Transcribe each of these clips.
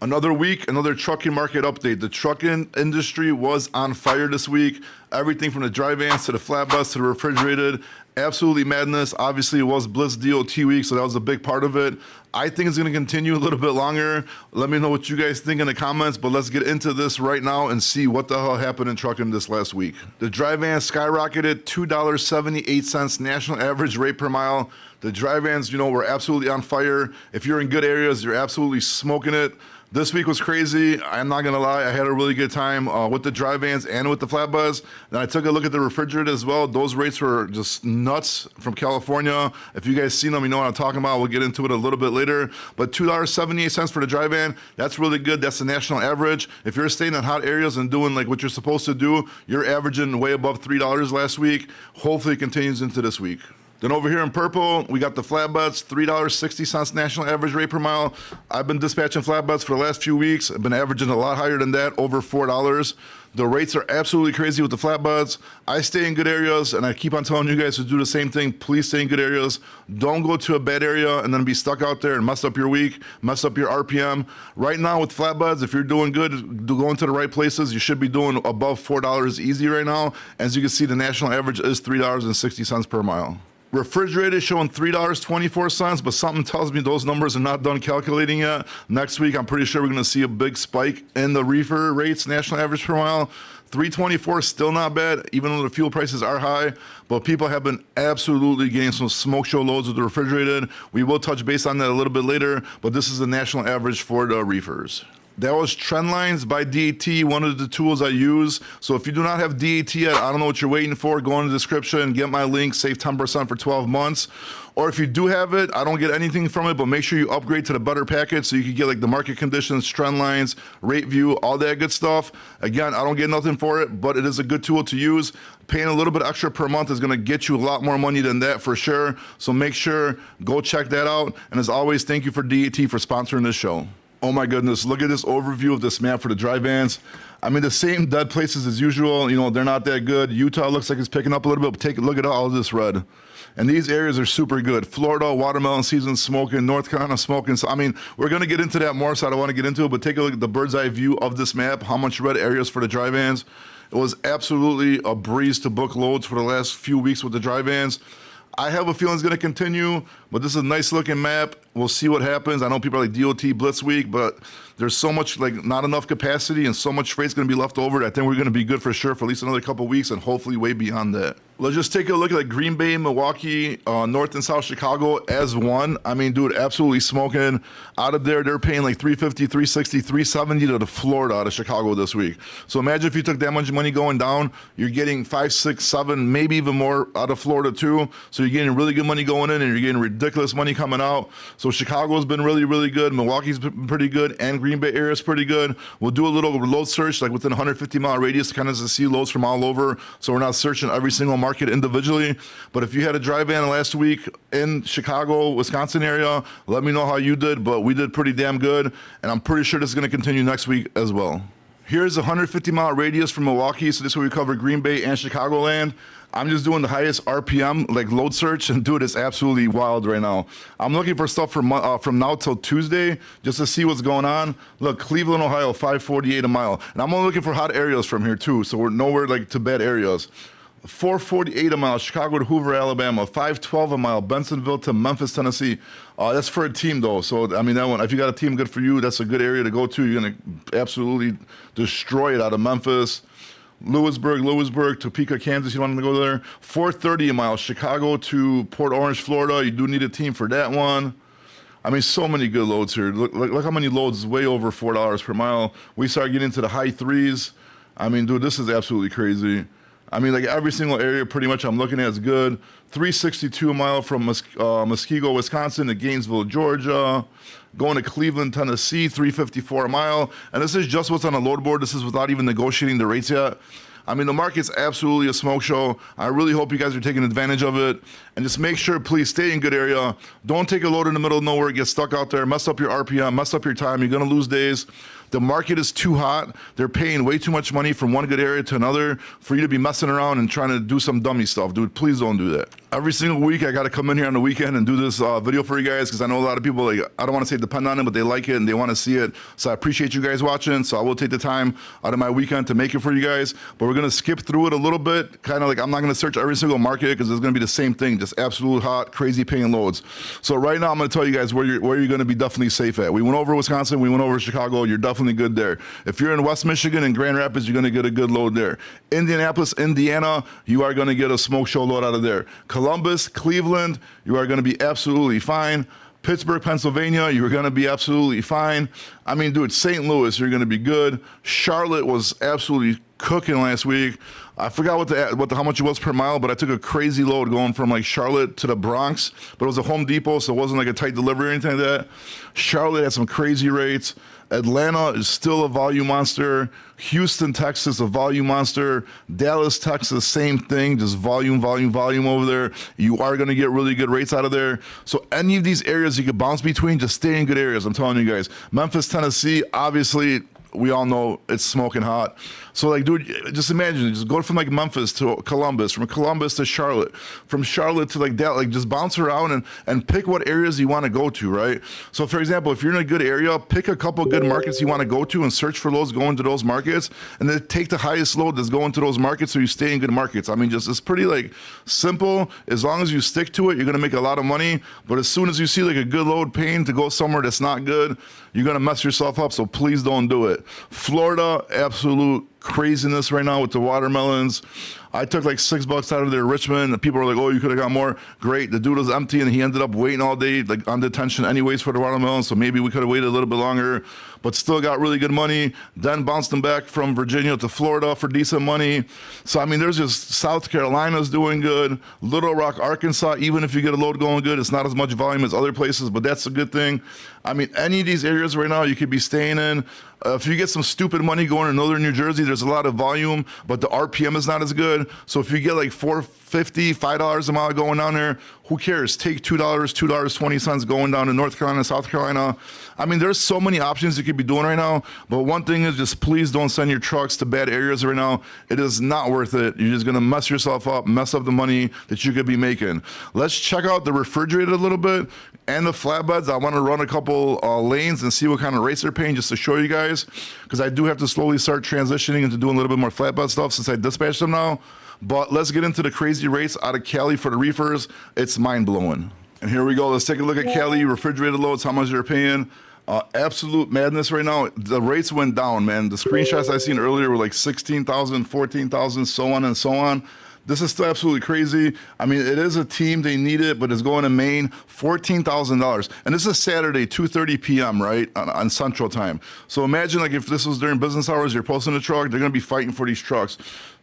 Another week, another trucking market update. The trucking industry was on fire this week. Everything from the dry vans to the flatbeds to the refrigerated. Absolutely madness. Obviously, it was Blitz DOT week, so that was a big part of it. I think it's going to continue a little bit longer. Let me know what you guys think in the comments, but let's get into this right now and see what the hell happened in trucking this last week. The dry vans skyrocketed, $2.78 national average rate per mile. The dry vans, were absolutely on fire. If you're in good areas, you're absolutely smoking it. This week was crazy. I'm not gonna lie, I had a really good time with the dry vans and with the flatbeds. Then I took a look at the refrigerated as well. Those rates were just nuts from California. If you guys seen them, you know what I'm talking about. We'll get into it a little bit later. But $2.78 for the dry van, that's really good. That's the national average. If you're staying in hot areas and doing like what you're supposed to do, you're averaging way above $3 last week. Hopefully it continues into this week. Then over here in purple, we got the flatbeds, $3.60 national average rate per mile. I've been dispatching flatbeds for the last few weeks. I've been averaging a lot higher than that, over $4. The rates are absolutely crazy with the flatbeds. I stay in good areas, and I keep on telling you guys to do the same thing. Please stay in good areas. Don't go to a bad area and then be stuck out there and mess up your week, mess up your RPM. Right now with flatbeds, if you're doing good, going to the right places, you should be doing above $4 easy right now. As you can see, the national average is $3.60 per mile. Refrigerated showing $3.24, but something tells me those numbers are not done calculating yet. Next week, I'm pretty sure we're gonna see a big spike in the reefer rates, national average per mile. $3.24 is still not bad, even though the fuel prices are high, but people have been absolutely getting some smoke show loads with the refrigerated. We will touch base on that a little bit later, but this is the national average for the reefers. That was trend lines by DAT, one of the tools I use. So if you do not have DAT yet, I don't know what you're waiting for. Go in the description, get my link, save 10% for 12 months. Or if you do have it, I don't get anything from it, but make sure you upgrade to the better package so you can get like the market conditions, trend lines, rate view, all that good stuff. Again, I don't get nothing for it, but it is a good tool to use. Paying a little bit extra per month is gonna get you a lot more money than that for sure. So make sure, go check that out. And as always, thank you for DAT for sponsoring this show. Oh my goodness, look at this overview of this map for the dry vans. I mean, the same dead places as usual, they're not that good. Utah looks like it's picking up a little bit, but take a look at all of this red. And these areas are super good. Florida, watermelon season smoking, North Carolina smoking. So, I mean, we're gonna get into that more, so I don't wanna get into it, but take a look at the bird's eye view of this map, how much red areas for the dry vans. It was absolutely a breeze to book loads for the last few weeks with the dry vans. I have a feeling it's gonna continue, but this is a nice looking map. We'll see what happens. I know people are like DOT Blitz week, but there's so much, not enough capacity and so much freight's gonna be left over. I think we're gonna be good for sure for at least another couple weeks and hopefully way beyond that. Let's just take a look at Green Bay, Milwaukee, North and South Chicago as one. I mean, dude, absolutely smoking. Out of there, they're paying like $350, $360, $370 to the Florida out of Chicago this week. So imagine if you took that much money going down, you're getting 5, 6, 7, maybe even more out of Florida too. So you're getting really good money going in and you're getting ridiculous money coming out. So Chicago's been really, really good. Milwaukee's been pretty good and Green Bay area is pretty good. We'll do a little load search like within a 150-mile radius to kind of see loads from all over. So we're not searching every single market individually. But if you had a dry van last week in Chicago, Wisconsin area, let me know how you did, but we did pretty damn good. And I'm pretty sure this is gonna continue next week as well. Here's a 150-mile radius from Milwaukee. So this is where we cover Green Bay and Chicagoland. I'm just doing the highest RPM, load search, and dude, it's absolutely wild right now. I'm looking for stuff from now till Tuesday just to see what's going on. Look, Cleveland, Ohio, 548 a mile. And I'm only looking for hot areas from here too, so we're nowhere to bad areas. 448 a mile, Chicago to Hoover, Alabama. 512 a mile, Bensonville to Memphis, Tennessee. That's for a team though. So, I mean, that one, if you got a team good for you, that's a good area to go to. You're gonna absolutely destroy it out of Memphis. Lewisburg, Topeka, Kansas, you want to go there. 430 a mile, Chicago to Port Orange, Florida. You do need a team for that one. I mean, so many good loads here. Look how many loads, way over $4 per mile. We start getting into the high threes. I mean, dude, this is absolutely crazy. I mean, every single area pretty much I'm looking at is good. 362 a mile from Muskego, Wisconsin to Gainesville, Georgia. Going to Cleveland, Tennessee, 354 a mile. And this is just what's on the load board. This is without even negotiating the rates yet. I mean, the market's absolutely a smoke show. I really hope you guys are taking advantage of it. And just make sure, please stay in good area. Don't take a load in the middle of nowhere, get stuck out there, mess up your RPM, mess up your time. You're gonna lose days. The market is too hot. They're paying way too much money from one good area to another for you to be messing around and trying to do some dummy stuff. Dude, please don't do that. Every single week, I got to come in here on the weekend and do this video for you guys because I know a lot of people, like, I don't want to say depend on it, but they like it and they want to see it. So I appreciate you guys watching. So I will take the time out of my weekend to make it for you guys. But we're going to skip through it a little bit. Kind of like I'm not going to search every single market because it's going to be the same thing, just absolute hot, crazy paying loads. So right now, I'm going to tell you guys where you're going to be definitely safe at. We went over Wisconsin. We went over Chicago. You're definitely good there. If you're in West Michigan and Grand Rapids, you're going to get a good load there. Indianapolis, Indiana, you are going to get a smoke show load out of there. Columbus, Cleveland, you are going to be absolutely fine. Pittsburgh, Pennsylvania, you're going to be absolutely fine. I mean, dude, St. Louis, you're going to be good. Charlotte was absolutely cooking last week. I forgot how much it was per mile, but I took a crazy load going from like Charlotte to the Bronx, but it was a Home Depot, so it wasn't like a tight delivery or anything like that. Charlotte had some crazy rates. Atlanta is still a volume monster. Houston, Texas, a volume monster. Dallas, Texas, same thing, just volume over there. You are going to get really good rates out of there. So any of these areas you could bounce between, just stay in good areas. I'm telling you guys. Memphis, Tennessee, obviously, we all know it's smoking hot. So like, dude, just imagine, just go from like Memphis to Columbus, from Columbus to Charlotte, from Charlotte to like that, like just bounce around and pick what areas you want to go to, right? So for example, if you're in a good area, pick a couple good markets you want to go to and search for those going to those markets, and then take the highest load that's going to those markets so you stay in good markets. I mean, just it's pretty like simple. As long as you stick to it, you're gonna make a lot of money. But as soon as you see like a good load paying to go somewhere that's not good, you're gonna mess yourself up. So please don't do it. Florida, absolute craziness right now with the watermelons. I took like $6 out of there, Richmond, and people were like, oh, you could have got more. Great. The dude was empty and he ended up waiting all day, like on detention anyways for the watermelon. So maybe we could have waited a little bit longer, but still got really good money. Then bounced them back from Virginia to Florida for decent money. So, I mean, there's just South Carolina's doing good. Little Rock, Arkansas, even if you get a load going good, it's not as much volume as other places, but that's a good thing. I mean, any of these areas right now you could be staying in. If you get some stupid money going to northern New Jersey, there's a lot of volume, but the RPM is not as good. So if you get like $4.50, $5 a mile going down there, who cares? Take $2.20 going down to North Carolina, South Carolina. I mean, there's so many options you could be doing right now, but one thing is just please don't send your trucks to bad areas right now. It is not worth it. You're just gonna mess yourself up, mess up the money that you could be making. Let's check out the refrigerated a little bit and the flatbeds. I wanna run a couple lanes and see what kind of rates they're paying just to show you guys, because I do have to slowly start transitioning into doing a little bit more flatbed stuff since I dispatch them now. But let's get into the crazy rates out of Cali for the reefers. It's mind-blowing. And here we go. Let's take a look at Cali refrigerated loads, how much they're paying. Absolute madness right now. The rates went down, man. The screenshots I seen earlier were like 16,000, 14,000, so on and so on. This is still absolutely crazy. I mean, it is a team, they need it, but it's going to Maine, $14,000. And this is Saturday, 2:30 p.m., right, on Central Time. So imagine like if this was during business hours, you're posting a truck, they're going to be fighting for these trucks.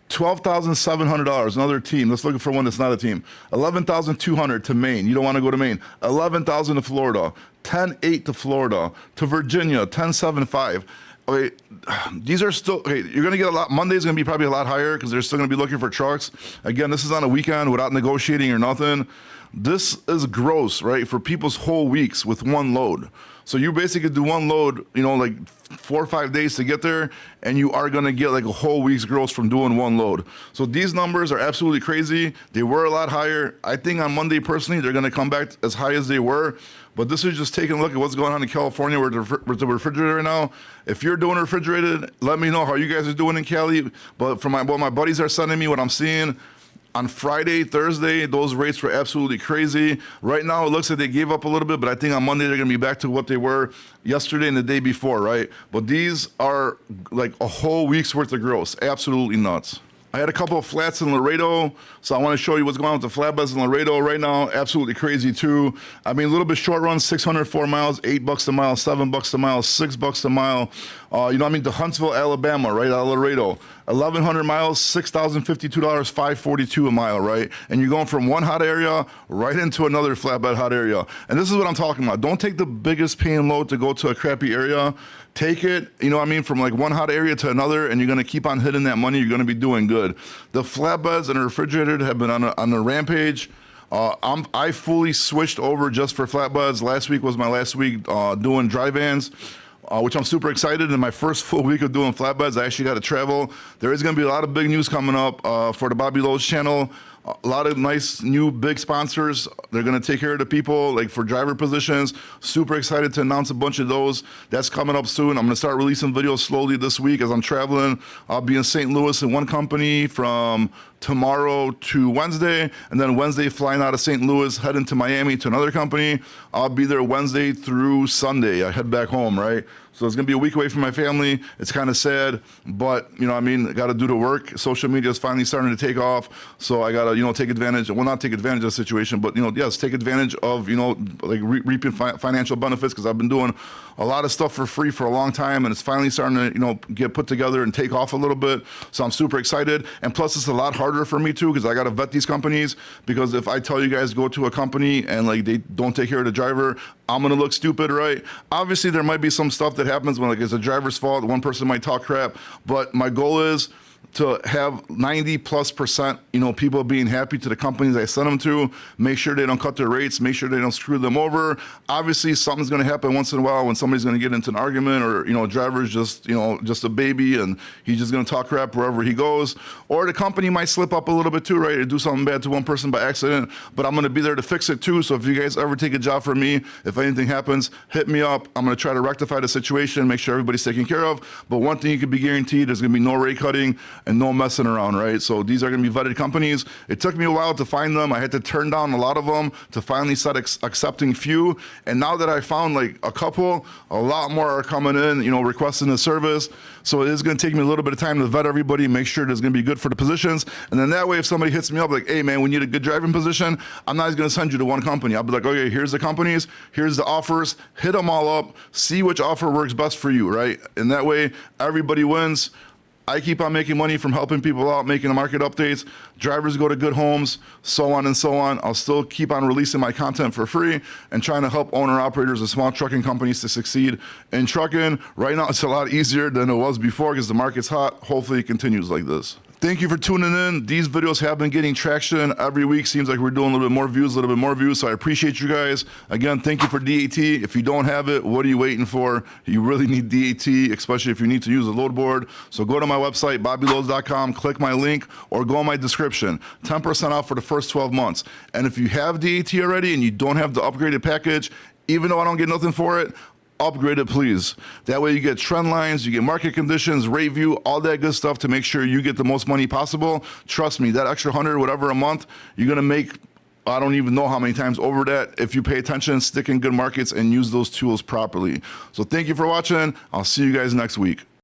$12,700, another team. Let's look for one that's not a team. $11,200 to Maine. You don't want to go to Maine. $11,000 to Florida. $10,800 to Florida. To Virginia, $10,750. Okay, these are still, okay, you're going to get a lot, Monday's going to be probably a lot higher because they're still going to be looking for trucks. Again, this is on a weekend without negotiating or nothing. This is gross, right, for people's whole weeks with one load. So you basically do one load, you know, like 4 or 5 days to get there, and you are going to get like a whole week's gross from doing one load. So these numbers are absolutely crazy. They were a lot higher. I think on Monday, personally, they're going to come back as high as they were. But this is just taking a look at what's going on in California with the refrigerator right now. If you're doing refrigerated, let me know how you guys are doing in Cali. But from what my buddies are sending me, what I'm seeing, on Friday, Thursday, those rates were absolutely crazy. Right now, it looks like they gave up a little bit, but I think on Monday, they're going to be back to what they were yesterday and the day before, right? But these are like a whole week's worth of gross. Absolutely nuts. I had a couple of flats in Laredo, so I want to show you what's going on with the flatbeds in Laredo right now. Absolutely crazy too. I mean, a little bit short run, 604 miles, $8 a mile, $7 a mile, $6 a mile. You know, I mean, to Huntsville, Alabama, right out of Laredo, 1,100 miles, $6,052, $542 a mile, right? And you're going from one hot area right into another flatbed hot area. And this is what I'm talking about. Don't take the biggest paying load to go to a crappy area. Take it, you know what I mean, from like one hot area to another, and you're going to keep on hitting that money. You're going to be doing good. The flatbeds and the refrigerated have been on the rampage. I fully switched over just for flatbeds. Last week was my last week doing dry vans. which I'm super excited. In my first full week of doing flatbeds, I actually got to travel. There is going to be a lot of big news coming up for the Bobby Lowe's channel. A lot of nice new big sponsors. They're going to take care of the people, like for driver positions. Super excited to announce a bunch of those. That's coming up soon. I'm going to start releasing videos slowly this week as I'm traveling. I'll be in St. Louis in one company from tomorrow to Wednesday, and then Wednesday flying out of St. Louis, heading to Miami to another company. I'll be there Wednesday through Sunday. I head back home, right? So it's gonna be a week away from my family. It's kind of sad, but you know, I mean, I gotta do the work. Social media is finally starting to take off, so I gotta, you know, take advantage. Well, not take advantage of the situation, but you know, yes, take advantage of, you know, like reaping financial benefits, because I've been doing a lot of stuff for free for a long time, and it's finally starting to, you know, get put together and take off a little bit. So I'm super excited, and plus it's a lot harder for me too, because I gotta vet these companies. Because if I tell you guys go to a company and like they don't take care of the driver, I'm gonna look stupid, right? Obviously, there might be some stuff that happens when like it's a driver's fault. One person might talk crap, but my goal is to have 90+%, you know, people being happy to the companies I send them to. Make sure they don't cut their rates. Make sure they don't screw them over. Obviously, something's going to happen once in a while when somebody's going to get into an argument, or you know, a driver's just, you know, just a baby and he's just going to talk crap wherever he goes. Or the company might slip up a little bit too, right? Or do something bad to one person by accident. But I'm going to be there to fix it too. So if you guys ever take a job from me, if anything happens, hit me up. I'm going to try to rectify the situation, make sure everybody's taken care of. But one thing you can be guaranteed: there's going to be no rate cutting and no messing around, right? So these are going to be vetted companies. It took me a while to find them. I had to turn down a lot of them to finally start accepting few. And now that I found like a couple, a lot more are coming in, you know, requesting the service. So it is going to take me a little bit of time to vet everybody, make sure it's going to be good for the positions. And then that way, if somebody hits me up like, hey man, we need a good driving position, I'm not just going to send you to one company. I'll be like, okay, here's the companies, here's the offers, hit them all up, see which offer works best for you, right? And that way, everybody wins. I keep on making money from helping people out, making the market updates. Drivers go to good homes, so on and so on. I'll still keep on releasing my content for free and trying to help owner-operators of small trucking companies to succeed in trucking. Right now, it's a lot easier than it was before because the market's hot. Hopefully, it continues like this. Thank you for tuning in. These videos have been getting traction every week. Seems like we're doing a little bit more views, so I appreciate you guys. Again, thank you for DAT. If you don't have it, what are you waiting for? You really need DAT, especially if you need to use a load board. So go to my website, bobbyloads.com, click my link, or go in my description. 10% off for the first 12 months. And if you have DAT already and you don't have the upgraded package, even though I don't get nothing for it, upgrade it, please. That way you get trend lines, you get market conditions, rate view, all that good stuff to make sure you get the most money possible. Trust me, that extra 100, whatever a month, you're gonna make, I don't even know how many times over that if you pay attention, stick in good markets, and use those tools properly. So thank you for watching. I'll see you guys next week.